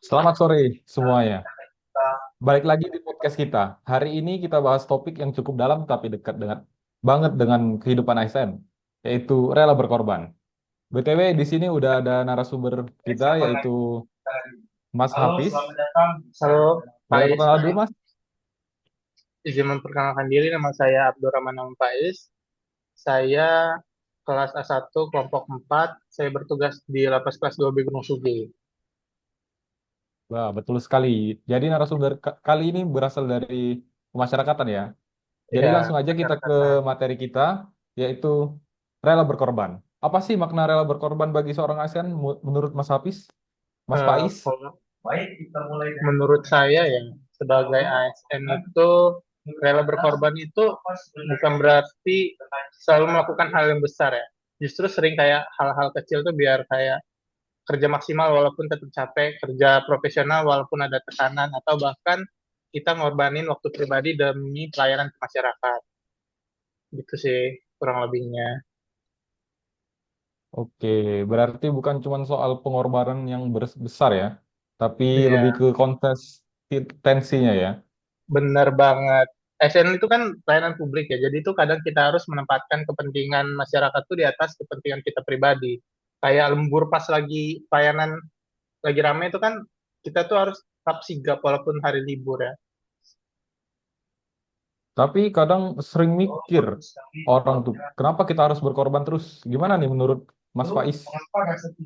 Selamat sore semuanya. Balik lagi di podcast kita. Hari ini kita bahas topik yang cukup dalam tapi dekat dengan banget dengan kehidupan ASN, yaitu rela berkorban. BTW di sini udah ada narasumber kita yaitu Mas Hafiz. Halo, Boleh Faiz. perkenalan dulu, Mas? Izin memperkenalkan diri, nama saya Abdurrahman Naum Faiz. Saya kelas A1 kelompok 4. Saya bertugas di lapas kelas 2B Gunung Sugi. Wah, betul sekali. Jadi narasumber kali ini berasal dari pemasyarakatan ya. Jadi Ya, langsung aja kita ke masyarakatan. materi kita, yaitu rela berkorban. Apa sih makna rela berkorban bagi seorang ASN menurut Mas Hafiz? Mas Faiz? Kalau menurut saya ya, sebagai ASN itu rela berkorban itu bukan berarti selalu melakukan hal yang besar ya. Justru sering kayak hal-hal kecil tuh biar kayak kerja maksimal walaupun tetap capek, kerja profesional walaupun ada tekanan, atau bahkan kita ngorbanin waktu pribadi demi pelayanan ke masyarakat. Gitu sih kurang lebihnya. Oke, berarti bukan cuma soal pengorbanan yang besar ya, tapi lebih Iya, ke konsistensinya ya. benar banget. SN itu kan pelayanan publik ya, jadi itu kadang kita harus menempatkan kepentingan masyarakat tuh di atas kepentingan kita pribadi. Kayak lembur pas lagi pelayanan lagi rame itu kan kita tuh harus tetap sigap walaupun hari libur ya. Tapi kadang sering mikir orang tuh, kenapa kita harus berkorban terus? Gimana nih menurut Mas Faiz?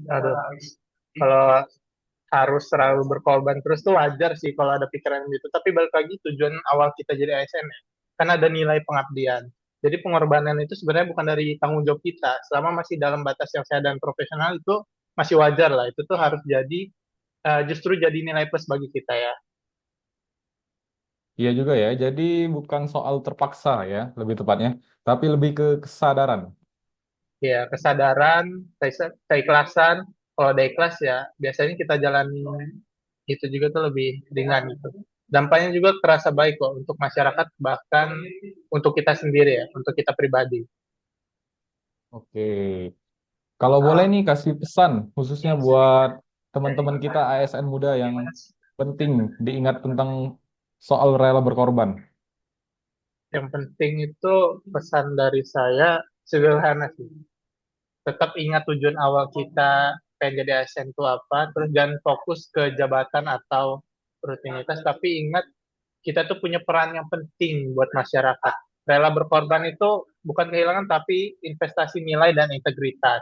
Aduh, kalau harus selalu berkorban terus tuh wajar sih kalau ada pikiran gitu. Tapi balik lagi tujuan awal kita jadi ASN ya, kan ada nilai pengabdian. Jadi pengorbanan itu sebenarnya bukan dari tanggung jawab kita. Selama masih dalam batas yang sehat dan profesional itu masih wajar lah. Itu tuh harus jadi justru jadi nilai plus bagi kita ya. Iya juga ya, jadi bukan soal terpaksa ya, lebih tepatnya, tapi lebih ke kesadaran. Ya, kesadaran, keikhlasan. Kalau ada ikhlas ya biasanya kita jalani itu juga tuh lebih ringan gitu. Dampaknya juga terasa baik kok untuk masyarakat bahkan untuk kita sendiri ya, untuk kita pribadi. Oke, kalau boleh nih kasih pesan khususnya buat teman-teman kita ASN muda yang penting diingat tentang soal rela berkorban. Yang penting itu pesan dari saya sederhana sih. Tetap ingat tujuan awal kita pengen jadi ASN itu apa, terus jangan fokus ke jabatan atau rutinitas, tapi ingat kita tuh punya peran yang penting buat masyarakat. Rela berkorban itu bukan kehilangan, tapi investasi nilai dan integritas.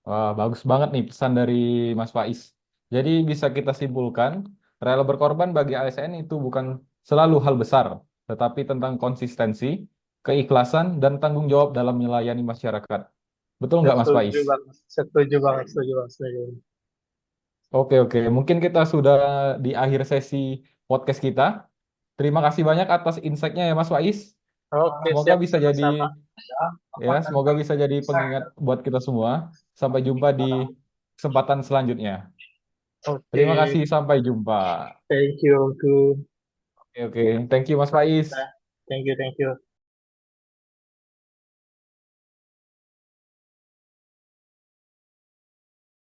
Wah, bagus banget nih pesan dari Mas Faiz. Jadi bisa kita simpulkan, rela berkorban bagi ASN itu bukan selalu hal besar, tetapi tentang konsistensi, keikhlasan, dan tanggung jawab dalam melayani masyarakat. Betul nggak Mas Faiz? Setuju banget, setuju banget, setuju banget, setuju banget. Oke, oke. Mungkin kita sudah di akhir sesi podcast kita. Terima kasih banyak atas insight-nya ya Mas Faiz. Oke, Semoga siap, bisa jadi sama-sama. semoga bisa jadi pengingat buat kita semua. Sampai jumpa di kesempatan selanjutnya. Oke, Terima kasih, sampai jumpa. thank you. Oke, oke. Thank you Mas Faiz. Thank you, thank you.